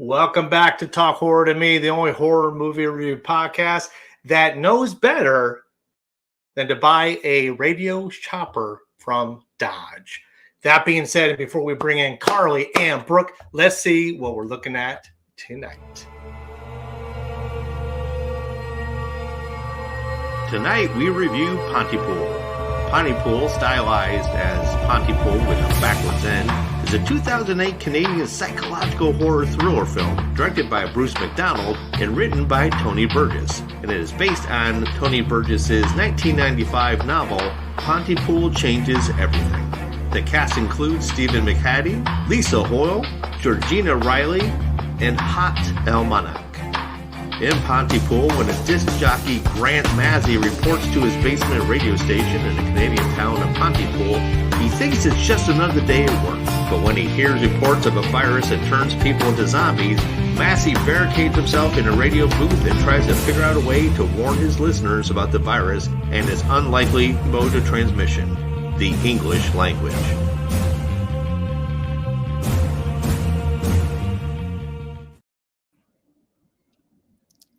Welcome back to Talk Horror to Me, the only horror movie review podcast that knows better than to buy a radio chopper from Dodge. That being said, before we bring in Carly and Brooke, let's see what we're looking at tonight. Tonight we review Pontypool. Pontypool, stylized as Pontypool with a backwards end, is a 2008 Canadian psychological horror thriller film directed by Bruce McDonald and written by Tony Burgess, and it is based on Tony Burgess's 1995 novel Pontypool Changes Everything. The cast includes Stephen McHattie, Lisa Houle, Georgina Reilly, and Hat Almanac. In Pontypool, when a disc jockey, Grant Mazzy, reports to his basement radio station in the Canadian town of Pontypool, he thinks it's just another day at work. But when he hears reports of a virus that turns people into zombies, Mazzy barricades himself in a radio booth and tries to figure out a way to warn his listeners about the virus and its unlikely mode of transmission, the English language.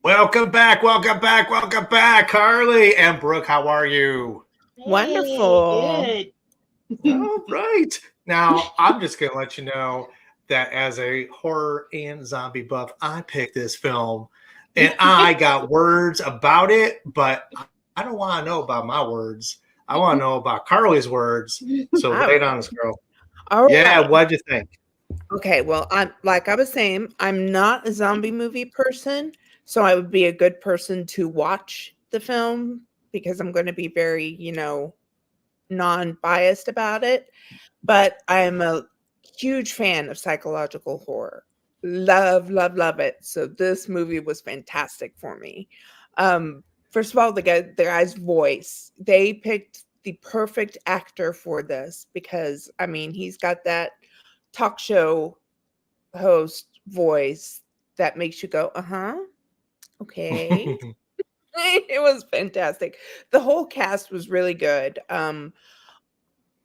Welcome back, Carly and Brooke. How are you? Wonderful. Good. All right. Now, I'm just going to let you know that as a horror and zombie buff, I picked this film and I got words about it, but I don't want to know about my words. I want to know about Carly's words. So lay it on us, girl. All right. Yeah, what'd you think? Okay, well, like I was saying, I'm not a zombie movie person, so I would be a good person to watch the film because I'm going to be very, non-biased about it. But I am a huge fan of psychological horror. Love it. So this movie was fantastic for me. First of all, the guy's voice. They picked the perfect actor for this because, he's got that talk show host voice that makes you go, okay. It was fantastic. The whole cast was really good.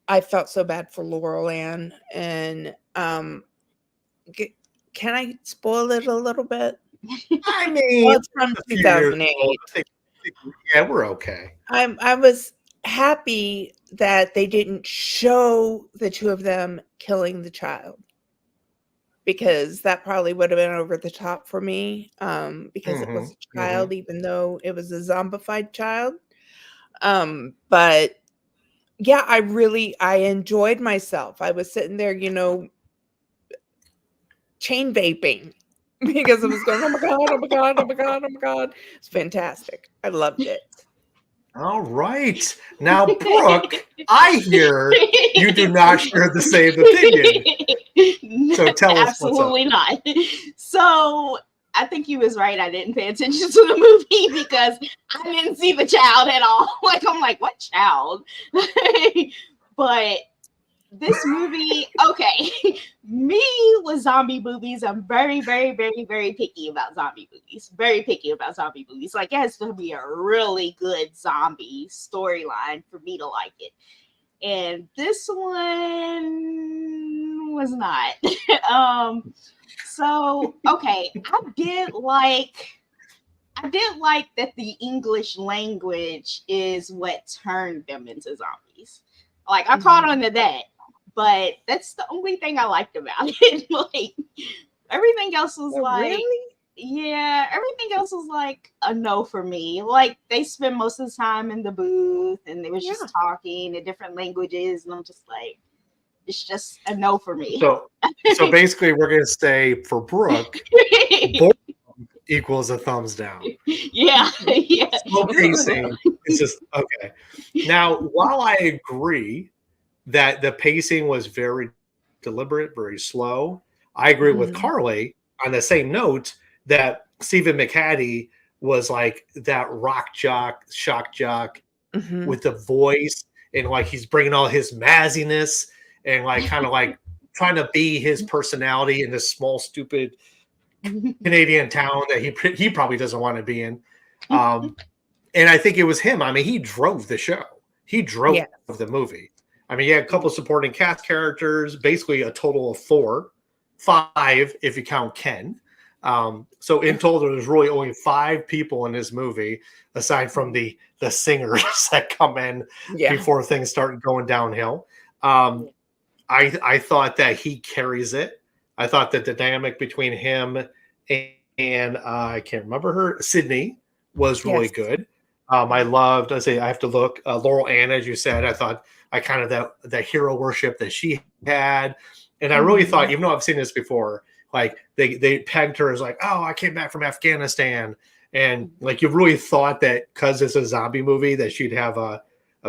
I felt so bad for Laurel Ann, and can I spoil it a little bit? I mean, Well, it's from 2008. Yeah, we're okay. I was happy that they didn't show the two of them killing the child, because that probably would have been over the top for me, because it was a child, even though it was a zombified child. But yeah, I enjoyed myself. I was sitting there, chain vaping because I was going, oh my God. It's fantastic. I loved it. All right. Now, Brooke, I hear you do not share the same opinion. So tell us Absolutely not. So I think you was right. I didn't pay attention to the movie because I didn't see the child at all. I'm like, what child? But this movie, okay. Me with zombie movies, I'm very, very, very, very picky about zombie movies. Very picky about zombie movies. Like, it has to be a really good zombie storyline for me to like it. And this one was not. So, okay, I did like that the English language is what turned them into zombies. Like, I caught on to that. But that's the only thing I liked about it. Like, everything else was everything else was like a no for me. Like, they spent most of the time in the booth and they was just talking in different languages, and I'm just like, it's just a no for me. So basically, we're gonna say for Brooke, equals a thumbs down. Yeah. Slow pacing is just okay. Now, while I agree that the pacing was very deliberate, very slow, I agree with Carly on the same note that Stephen McHattie was like that shock jock with the voice, and like he's bringing all his mazziness and like kind of like trying to be his personality in this small, stupid Canadian town that he probably doesn't want to be in. And I think it was him. I mean, he drove the show. He drove the movie. I mean, he had a couple of supporting cast characters, basically a total of 5 if you count Ken. So in total, there's really only 5 people in this movie, aside from the singers that come in before things start going downhill. I thought that he carries it. I thought that the dynamic between him and I can't remember her, Sydney, was really good. I loved, I have to look, Laurel Ann, as you said. I thought I kind of the hero worship that she had. And I really thought, even though I've seen this before, like they pegged her as like, oh, I came back from Afghanistan. And like you really thought that because it's a zombie movie that she'd have a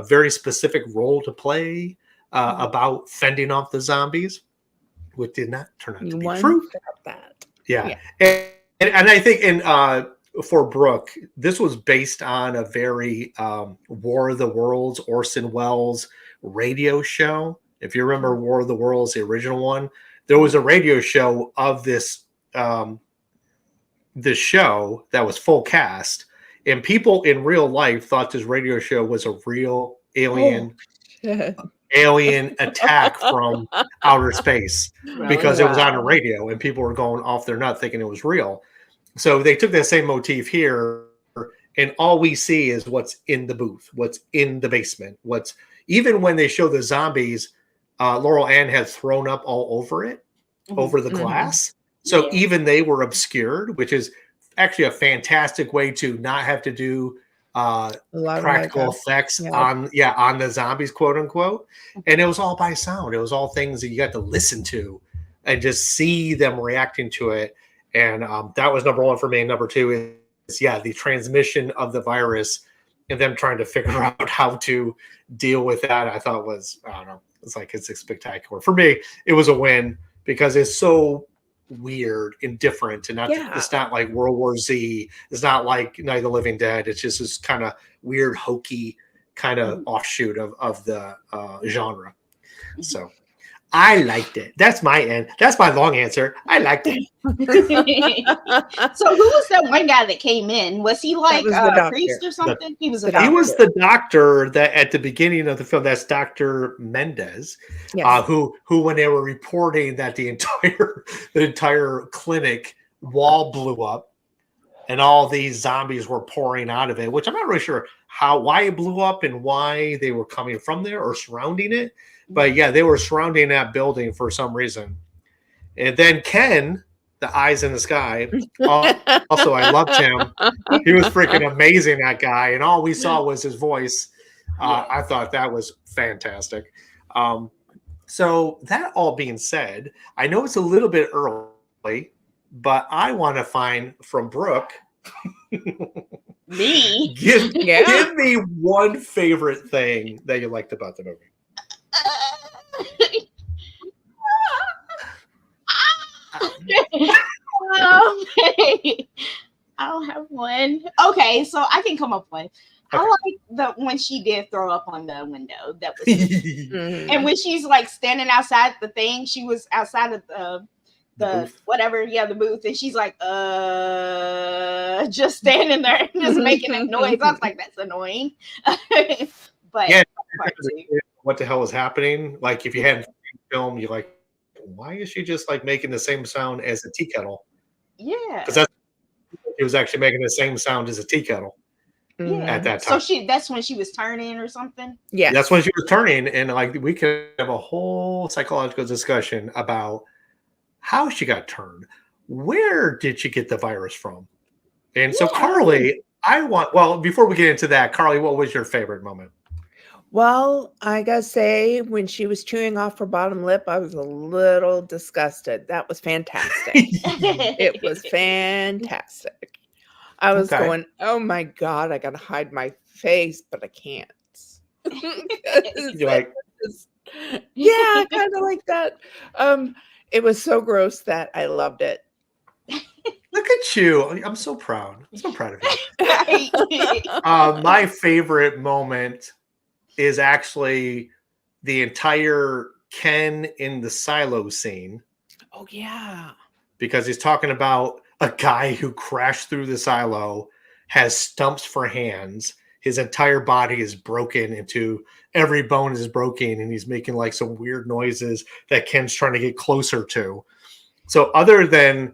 very specific role to play about fending off the zombies, which did not turn out to be true. Yeah. And I think for Brooke, this was based on a very War of the Worlds, Orson Welles radio show. If you remember War of the Worlds, the original one, there was a radio show of this show that was full cast, and people in real life thought this radio show was a real alien attack from outer space because it was on the radio and people were going off their nut thinking it was real. So they took that same motif here, and all we see is what's in the booth, what's in the basement, even when they show the zombies, Laurel Ann had thrown up all over it, over the glass. So even they were obscured, which is actually a fantastic way to not have to do practical effects on the zombies, quote unquote. And it was all by sound. It was all things that you got to listen to and just see them reacting to it. And that was number one for me. And number two is the transmission of the virus and them trying to figure out how to deal with that. I thought was, I don't know, it's spectacular. For me, it was a win because it's so weird and different, and it's not like World War Z. It's not like Night of the Living Dead. It's just this kind of weird, hokey kind of offshoot of the genre. So I liked it. That's my end. That's my long answer. I liked it. So who was that one guy that came in? Was he like a priest or something? He was a doctor. He was the doctor that at the beginning of the film, that's Dr. Mendez, who when they were reporting that the entire clinic wall blew up and all these zombies were pouring out of it, which I'm not really sure why it blew up and why they were coming from there or surrounding it. But they were surrounding that building for some reason. And then Ken, the eyes in the sky, also I loved him. He was freaking amazing, that guy. And all we saw was his voice. I thought that was fantastic. So that all being said, I know it's a little bit early, but I want to find from Brooke. Me? Give me one favorite thing that you liked about the movie. I don't have one. Okay, so I can come up with one. I like when she did throw up on the window. That was and when she's like standing outside the thing, she was outside of the booth. The booth, and she's like just standing there just making a noise. I was like, that's annoying. But what the hell is happening? Like if you hadn't film, you're like, why is she just like making the same sound as a tea kettle? Yeah, because he was actually making the same sound as a tea kettle. At that time. So that's when she was turning or something. Yeah, that's when she was turning, and like we could have a whole psychological discussion about how she got turned. Where did she get the virus from? And so, Carly, before we get into that, Carly, what was your favorite moment? Well, I gotta say, when she was chewing off her bottom lip, I was a little disgusted. That was fantastic. It was fantastic. I was going, oh my God, I gotta hide my face, but I can't. You're like, yeah, kind of like that. It was so gross that I loved it. Look at you. I'm so proud. I'm so proud of you. My favorite moment is actually the entire Ken in the silo scene. Oh, yeah. Because he's talking about a guy who crashed through the silo, has stumps for hands. His entire body is broken into, every bone is broken, and he's making like some weird noises that Ken's trying to get closer to. So other than,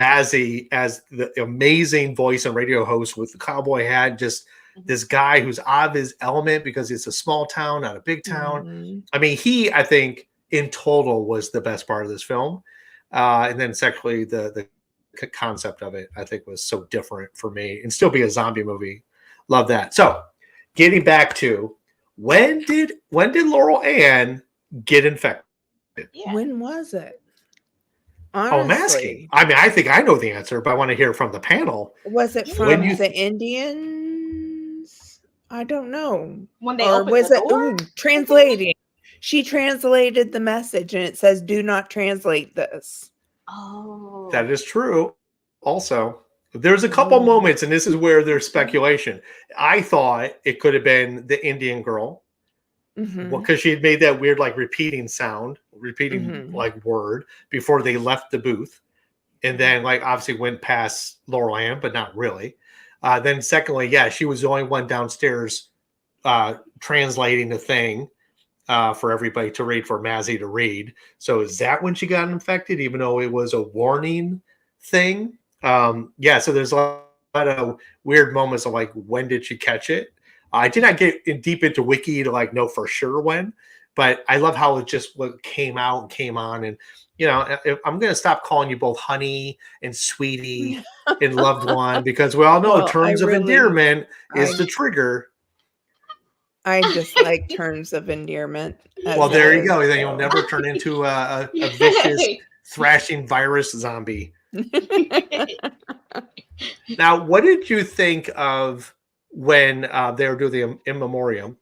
Mazzy as the amazing voice and radio host with the cowboy hat, just this guy who's out of his element because it's a small town, not a big town. I mean, I think in total was the best part of this film. And then secondly, the concept of it, I think, was so different for me, and still be a zombie movie. Love that. So getting back to when did Laurel Ann get infected? Yeah. When was it? Honestly. I'm asking. I mean, I think I know the answer, but I want to hear from the panel. Was it from the Indians? I don't know. When they was it translating? She translated the message, and it says, "Do not translate this." Oh, that is true. Also, there's a couple moments, and this is where there's speculation. I thought it could have been the Indian girl. Because she had made that weird like repeating like word before they left the booth, and then like obviously went past Laurel Ann, but not really. Then secondly, she was the only one downstairs translating the thing for everybody to read, for Mazzy to read. So is that when she got infected, even though it was a warning thing? So there's a lot of weird moments of like, when did she catch it? I did not get deep into Wiki to like know for sure when, but I love how it just came out and came on. And, you know, I'm going to stop calling you both honey and sweetie and loved one, because we all know terms of endearment is the trigger. I just like terms of endearment. Well, there you go. Then you'll never turn into a vicious thrashing virus zombie. Now, what did you think of when they were doing the in memoriam,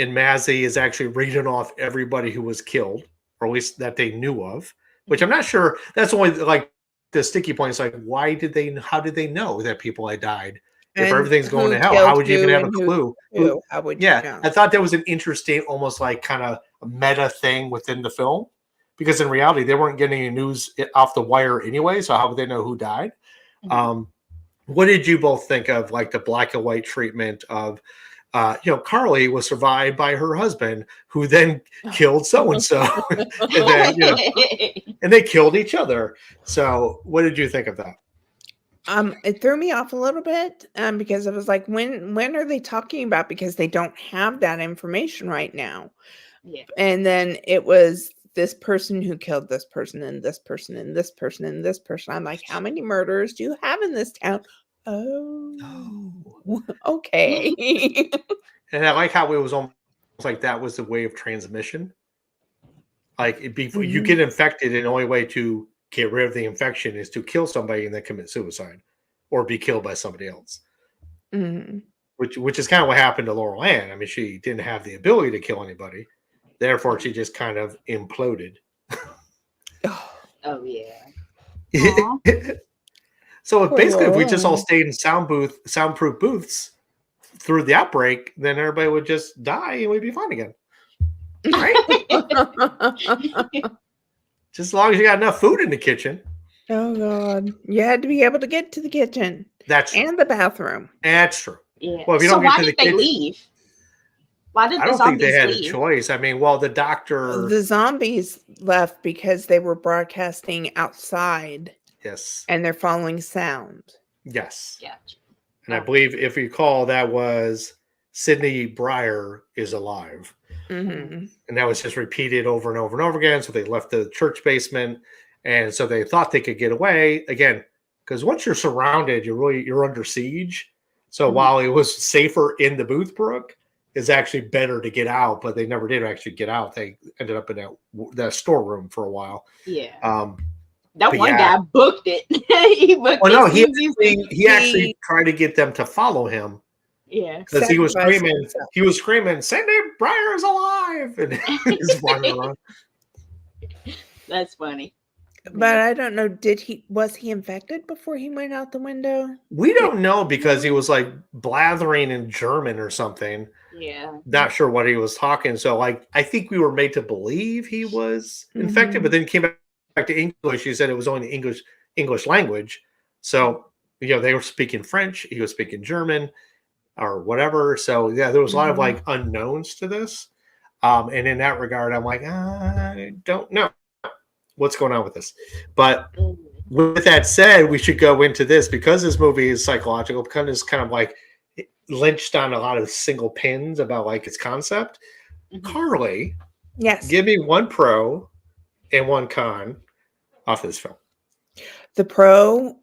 and Mazzy is actually reading off everybody who was killed, or at least that they knew of, which I'm not sure. That's only like the sticky point. It's like, how did they know that people had died? If everything's going to hell, how would you even have a clue? How would you know? I thought that was an interesting, almost like kind of meta thing within the film, because in reality, they weren't getting any news off the wire anyway. So how would they know who died? What did you both think of like the black and white treatment of, Carly was survived by her husband, who then killed so-and-so, and then, and they killed each other. So what did you think of that? It threw me off a little bit, because I was like, when are they talking about? Because they don't have that information right now. Yeah. And then it was this person who killed this person and this person and this person and this person. I'm like, how many murders do you have in this town? Oh. Okay. And I like how it was almost like that was the way of transmission. Like before you get infected, and the only way to get rid of the infection is to kill somebody and then commit suicide, or be killed by somebody else. Which is kind of what happened to Laurel Ann. I mean, she didn't have the ability to kill anybody. Therefore, she just kind of imploded. Oh, yeah. So basically, if we just all stayed in soundproof booths through the outbreak, then everybody would just die and we'd be fine again. Right? Just as long as you got enough food in the kitchen. Oh, God. You had to be able to get to the kitchen. That's true. And the bathroom. That's true. Yeah. Well, if you don't get to the kitchen, leave? Why did I don't think they had a choice. I mean, the doctor... The zombies left because they were broadcasting outside. Yes. And they're following sound. Yes. Yeah. And I believe, if you recall, that was Sidney Breyer is alive. And that was just repeated over and over and over again. So they left the church basement. And so they thought they could get away again, because once you're surrounded, you're under siege. So while it was safer in the booth, Brooke, it's actually better to get out, but they never did actually get out. They ended up in that storeroom for a while. Yeah. That one guy booked it. he actually tried to get them to follow him. Yeah. Because he was screaming, Sidney Breyer is alive. And he's running around. That's funny. But I don't know, was he infected before he went out the window? We don't know, because he was like blathering in German or something. Yeah. Not sure what he was talking. So like, I think we were made to believe he was infected, but then came back to English. He said it was only the English language. So, they were speaking French. He was speaking German or whatever. So yeah, there was a lot of like unknowns to this. And in that regard, I'm like, I don't know what's going on with this. But with that said, we should go into this because this movie is psychological, because it's kind of like lynched on a lot of single pins about like its concept. Carly, Yes. give me one pro and one con off of this film. The pro,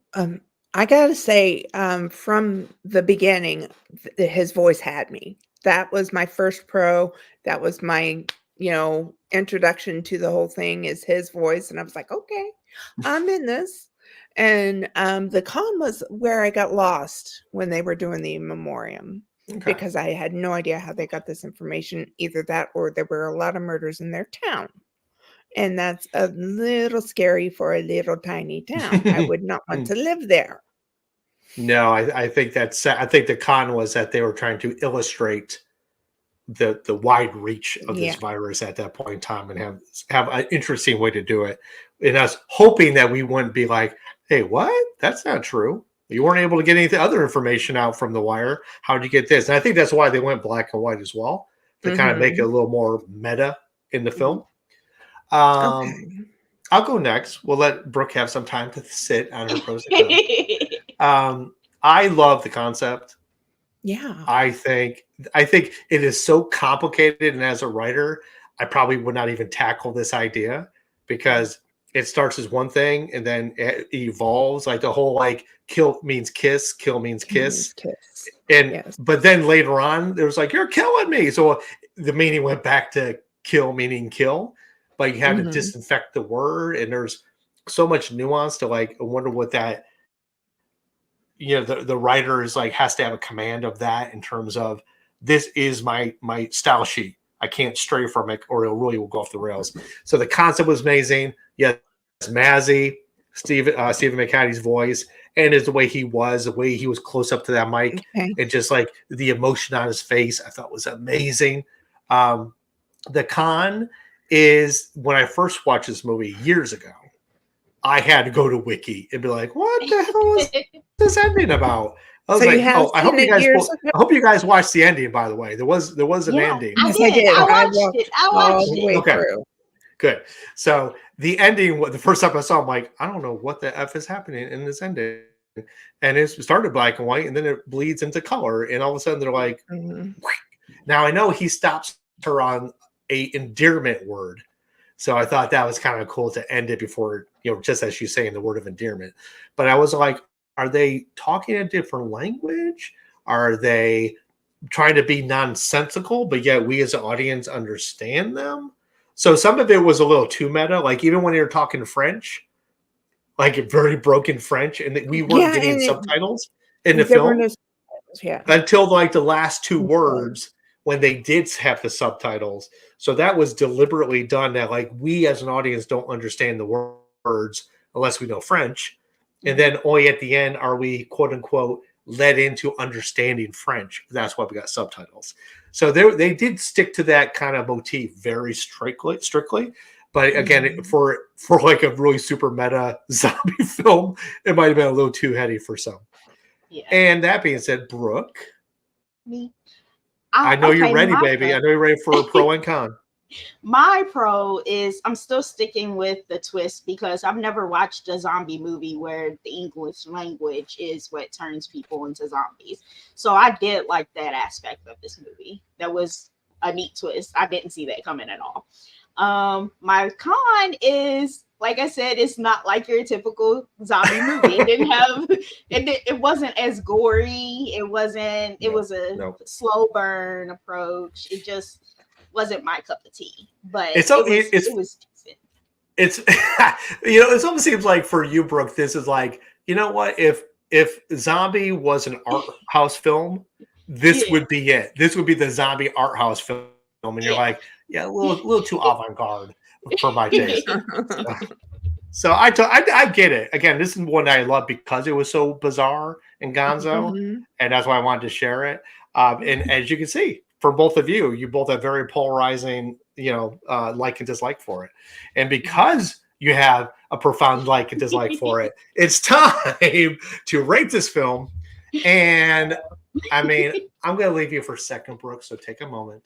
I gotta say, from the beginning, his voice had me. That was my first pro. That was my, introduction to the whole thing is his voice. And I was like, okay, I'm in this. And the con was where I got lost when they were doing the in memoriam. Okay. Because I had no idea how they got this information. Either that or there were a lot of murders in their town. And that's a little scary for a little tiny town. I would not want to live there. No, I think I think the con was that they were trying to illustrate the wide reach of this virus at that point in time and have an interesting way to do it. And us hoping that we wouldn't be like, hey, what? That's not true. You weren't able to get any other information out from the wire. How'd you get this? And I think that's why they went black and white as well, to kind of make it a little more meta in the film. Okay. I'll go next. We'll let Brooke have some time to sit on her pros and cons. I love the concept. Yeah. I think it is so complicated, and as a writer, I probably would not even tackle this idea because it starts as one thing and then it evolves. Like the whole like kill means kiss, kill means kiss. And but then later on, there was like, you're killing me. So the meaning went back to kill meaning kill, but you had to disinfect the word, and there's so much nuance to like, I wonder what that, the writer is like, has to have a command of that in terms of this is my style sheet. I can't stray from it or it really will go off the rails. So the concept was amazing. Yes, Mazzy, Stephen McHattie's voice, and the way he was, the way he was close up to that mic, and just like the emotion on his face, I thought was amazing. The con is when I first watched this movie years ago, I had to go to Wiki and be like, what the hell is this ending about? I was like, oh, I hope you guys watched the ending, by the way. There was an ending. I did. I watched it. Okay. Good. So the ending, the first time I saw, I'm like, I don't know what the F is happening in this ending. And it started black and white, and then it bleeds into color. And all of a sudden they're like, now I know he stops her on a endearment word. So I thought that was kind of cool to end it before, just as you saying the word of endearment. But I was like, are they talking a different language? Are they trying to be nonsensical, but yet we as an audience understand them? So some of it was a little too meta. Like even when they were talking French, like very broken French, and we weren't getting subtitles in the film until like the last two words when they did have the subtitles. So that was deliberately done that like we as an audience don't understand the words unless we know French. And then only at the end are we, quote unquote, led into understanding French. That's why we got subtitles. So they did stick to that kind of motif very strictly. But again, for like a really super meta zombie film, it might have been a little too heady for some. Yeah. And that being said, Brooke, me. I know you're ready, baby. I know you're ready for a pro and con. My pro is I'm still sticking with the twist because I've never watched a zombie movie where the English language is what turns people into zombies. So I did like that aspect of this movie. That was a neat twist. I didn't see that coming at all. My con is, like I said, it's not like your typical zombie movie. It didn't have it wasn't as gory. It was a slow burn approach. It just wasn't my cup of tea, but it was decent. It's it almost seems like for you, Brooke, this is like, you know what, if zombie was an art house film, this would be it. This would be the zombie art house film, and you're like, a little too avant-garde for my taste. So I get it. Again, this is one that I love because it was so bizarre and gonzo, and that's why I wanted to share it. And as you can see, for both of you, you both have very polarizing, like and dislike for it. And because you have a profound like and dislike for it, it's time to rate this film. And I mean, I'm going to leave you for a second, Brooke, so take a moment.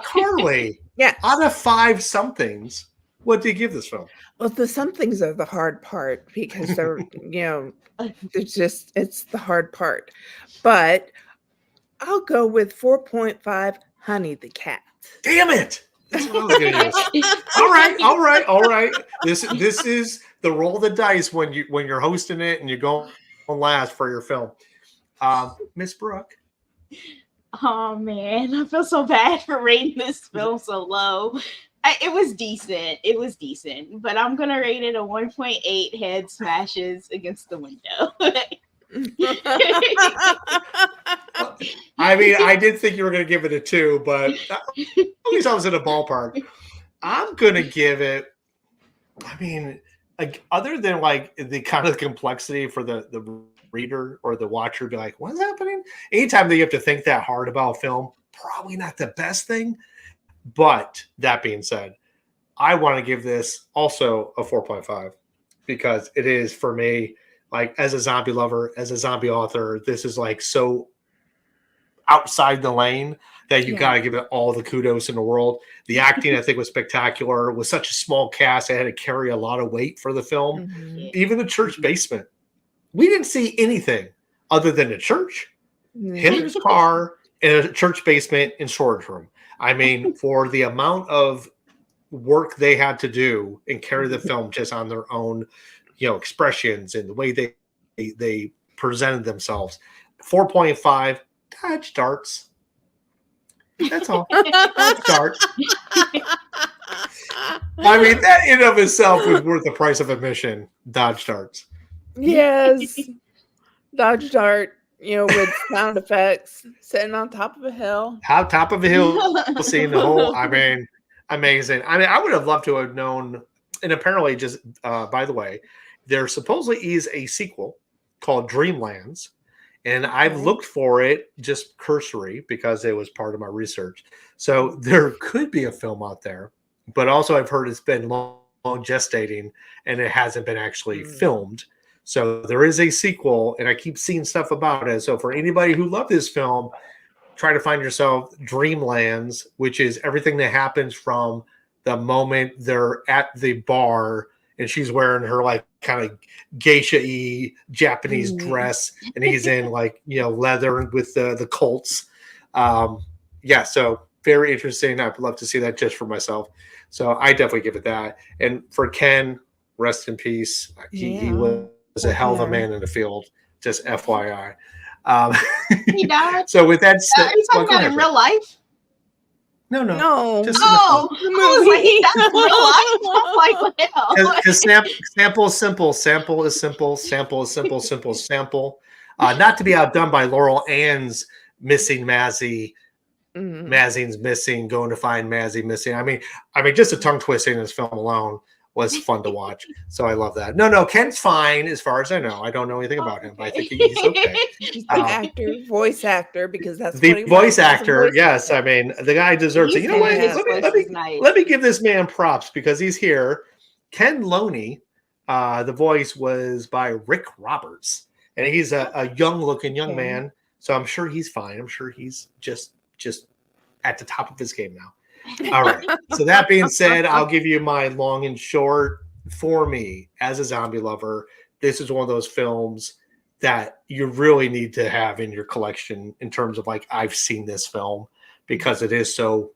Carly, out of 5 somethings, What do you give this film? Well, the somethings are the hard part because they're, it's the hard part. But I'll go with 4.5 Honey the Cat. Damn it! That's what I was going to use. All right. This is the roll of the dice when you're hosting it and you're going last for your film. Miss Brooke. Oh man, I feel so bad for rating this film so low. It was decent, but I'm gonna rate it a 1.8 head smashes against the window. I mean, I did think you were going to give it a 2, but at least I was in a ballpark. I'm going to give it, I mean, like, other than like the kind of complexity for the reader or the watcher, be like, what's happening? Anytime that you have to think that hard about a film, probably not the best thing. But that being said, I want to give this also a 4.5 because it is, for me, like, as a zombie lover, as a zombie author, this is like so outside the lane that you got to give it all the kudos in the world. The acting, I think, was spectacular. It was such a small cast. I had to carry a lot of weight for the film. Mm-hmm. Even the church basement. We didn't see anything other than a church, Henry's car, and a church basement and storage room. I mean, for the amount of work they had to do and carry the film just on their own, expressions and the way they presented themselves. 4.5 dodge darts. That's all. Dodge darts. I mean, that in of itself was worth the price of admission. Dodge darts. Yes. Dodge dart, with sound effects, sitting on top of a hill. Top of a hill, seeing the whole, I mean, amazing. I mean, I would have loved to have known, and apparently just, by the way, there supposedly is a sequel called Dreamlands, and I've looked for it just cursory because it was part of my research. So there could be a film out there, but also I've heard it's been long gestating and it hasn't been actually filmed. So there is a sequel, and I keep seeing stuff about it. So for anybody who loved this film, try to find yourself Dreamlands, which is everything that happens from the moment they're at the bar and she's wearing her like kind of geisha-y Japanese dress, and he's in like, leather with the Colts. So very interesting. I'd love to see that just for myself. So I definitely give it that. And for Ken, rest in peace. He was a hell of a man in the field, just FYI. He died. So with that said, are you talking about in real life? No. Just I was like, he died in real life. I'm like, what the hell? Because sample is simple. Sample is simple. Sample is simple. Simple is sample. Not to be outdone by Laurel Ann's missing Mazzy. Mazzy's missing. Going to find Mazzy missing. I mean, just a tongue twisting in this film alone was fun to watch. So I love that. No, Ken's fine as far as I know. I don't know anything about him, but I think he's okay. He's the voice actor, because that's the what he voice wants. actor. Yes, I mean, the guy deserves it. You know what? Let me give this man props because he's here. Ken Loney, the voice was by Rick Roberts, and he's a young-looking young man. So I'm sure he's fine. I'm sure he's just at the top of his game now. All right. So that being said, I'll give you my long and short. For me, as a zombie lover, this is one of those films that you really need to have in your collection in terms of like, I've seen this film, because it is so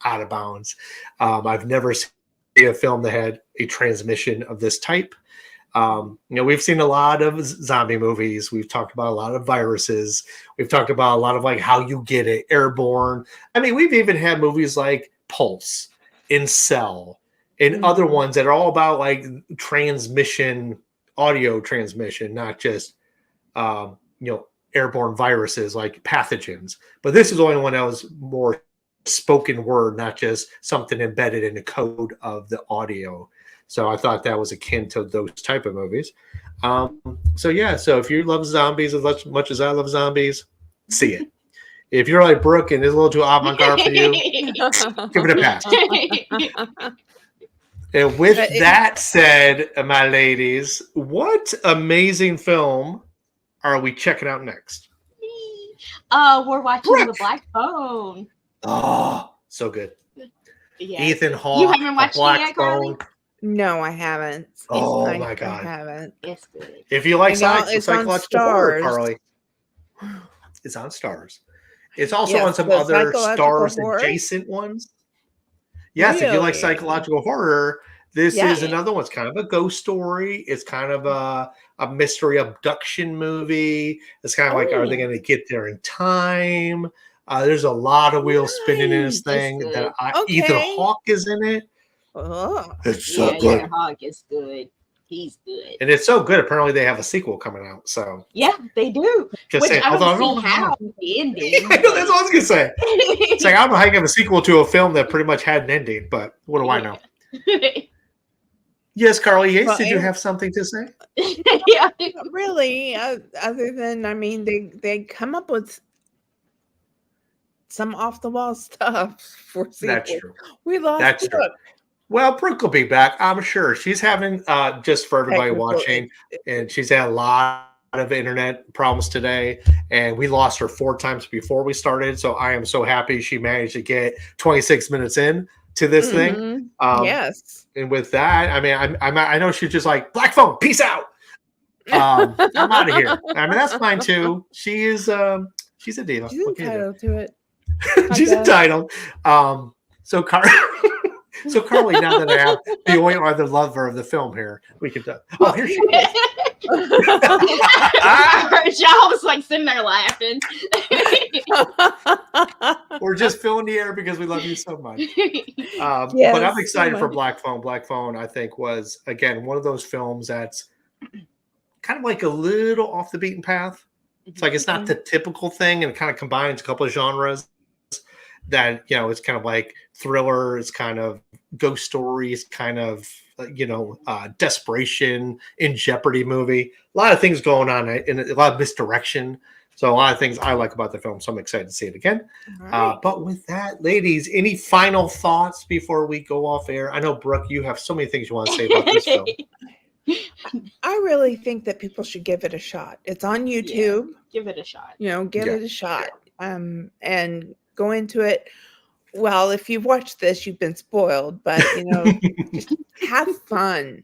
out of bounds. I've never seen a film that had a transmission of this type. We've seen a lot of zombie movies. We've talked about a lot of viruses. We've talked about a lot of like how you get it, Airborne. I mean, we've even had movies like Pulse, In Cell, and other ones that are all about like transmission, audio transmission, not just airborne viruses like pathogens. But this is the only one that was more spoken word, not just something embedded in the code of the audio. So I thought that was akin to those type of movies. So if you love zombies as much as I love zombies, see it. If you're like Brooke and it's a little too avant-garde for you, give it a pass. And with that said, my ladies, what amazing film are we checking out next? We're watching The Black Phone. Oh, so good. Yeah. Ethan Hawke, You haven't A watched it Black yet, Carly? Phone. No, I haven't. Oh I my God. I haven't. It's good. If you like I know it's on psychological horror, Stars. Carly, it's on Stars. It's also Yes, on some the other psychological Stars horror? adjacent ones. Yes, if you like Really? psychological horror, this Yeah. is another one. It's kind of a ghost story. It's kind of a mystery abduction movie. It's kind of like, are they Oh. going to get there in time? There's a lot of wheels spinning in this Nice. thing. Good. Ethan Okay. Hawke is in it. Oh. It's Yeah, Ethan Hawke is good. He's good. And it's so good. Apparently, they have a sequel coming out. So Yeah, they do. just Which saying. I Although I don't don't see how know. the ending. I know, that's what I was gonna say. It's like I don't know how you have a sequel to a film that pretty much had an ending, but what do I know? Yes, Carly Yates, Well, did you and- have something to say? Yeah. Not really, other than I mean, they come up with some off the wall stuff for That's sequels. true. We lost That's true. Brooke. Well, Brooke will be back, I'm sure. She's having just for everybody Technical watching, and she's had a lot of internet problems today, and we lost her 4 times before we started. So I am so happy she managed to get 26 minutes in to this thing. Mhm. Yes. And with that, I mean, I know she's just like, Black Phone, peace out. I'm out of here. I mean, that's fine too. She is she's a diva. She's What can you do? entitled to it. She's guess. entitled. So Carly, now that I have the only other lover of the film here, we can talk. Oh, here she is. Y'all was like sitting there laughing. We're just filling the air because we love you so much. Yes, But I'm excited so for much. Black Phone. Black Phone, I think, was, again, one of those films that's kind of like a little off the beaten path. It's like it's not the typical thing, and it kind of combines a couple of genres that, you know, it's kind of like thriller, it's kind of ghost story, it's kind of, desperation, in jeopardy movie. A lot of things going on, and a lot of misdirection. So a lot of things I like about the film, so I'm excited to see it again. Right. But with that, ladies, any final thoughts before we go off air? I know, Brooke, you have so many things you want to say about this film. I really think that people should give it a shot. It's on YouTube. Give it a shot. Give Yeah. it a shot. And go into it. Well, if you've watched this, you've been spoiled, but just have fun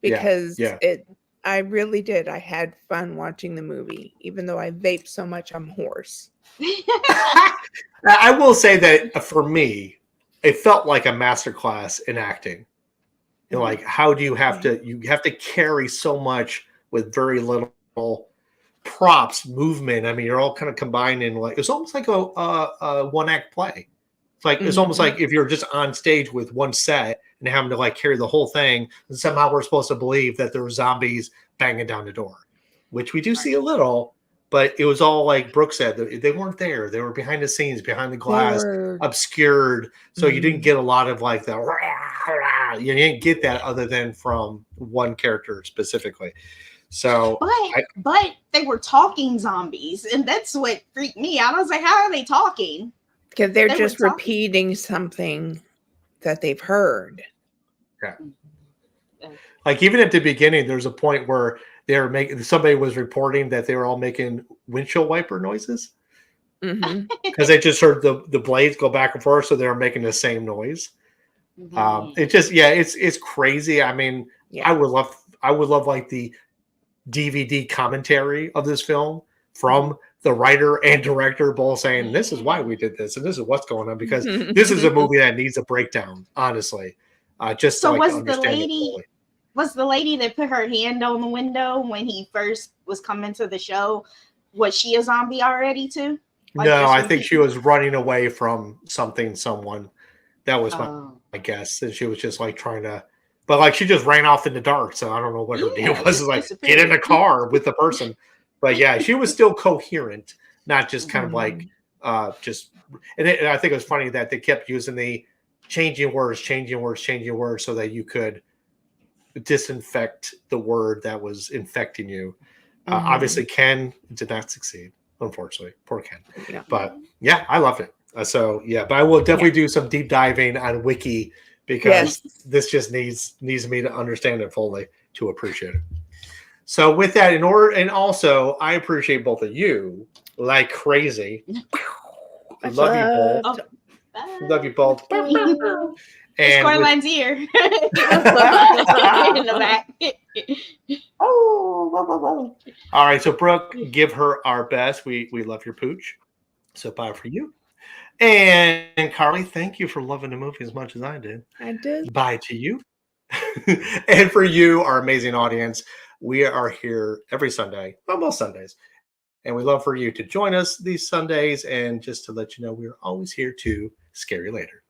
because yeah. I really did. I had fun watching the movie, even though I vape so much I'm hoarse. I will say that for me, it felt like a masterclass in acting. You know, like how do you have to carry so much with very little props, movement. I mean, you're all kind of combined in like it's almost like a one act play. It's like it's almost like if you're just on stage with one set and having to like carry the whole thing, and somehow we're supposed to believe that there were zombies banging down the door, which we do see a little, but it was all like Brooke said, they weren't there. They were behind the scenes, behind the glass, obscured. So you didn't get a lot of like the you didn't get that other than from one character specifically. So but they were talking zombies, and that's what freaked me out. I was like, how are they talking? Because they're They were just talking. repeating something that they've heard. Yeah. Like even at the beginning, there's a point where somebody was reporting that they were all making windshield wiper noises because they just heard the blades go back and forth, so they were making the same noise. It just it's crazy. I mean, I would love like the DVD commentary of this film from the writer and director both saying this is why we did this and this is what's going on, because this is a movie that needs a breakdown, honestly. Just so like was to the understand lady was the lady that put her hand on the window when he first was coming to the show, was she a zombie already too? Like, no, I think she was running away from someone. That was my guess. And she was just like trying to, but like she just ran off in the dark. So I don't know what her deal was. Like get in a car with the person. But yeah, she was still coherent, not just kind of like just. And I think it was funny that they kept using the changing words, so that you could disinfect the word that was infecting you. Obviously, Ken did not succeed, unfortunately. Poor Ken. Yeah. But yeah, I loved it. But I will definitely do some deep diving on Wiki because this just needs me to understand it fully to appreciate it. So with that, and also I appreciate both of you like crazy. I love you both. Bye. Love you both. It's And with- Coraline's ear in the back. all right, so Brooke, give her our best. We love your pooch. So bye for you. And Carly, thank you for loving the movie as much as I did. I did. Bye to you. And for you, our amazing audience, we are here every Sunday, well, most Sundays. And we love for you to join us these Sundays. And just to let you know, we're always here to scare you later.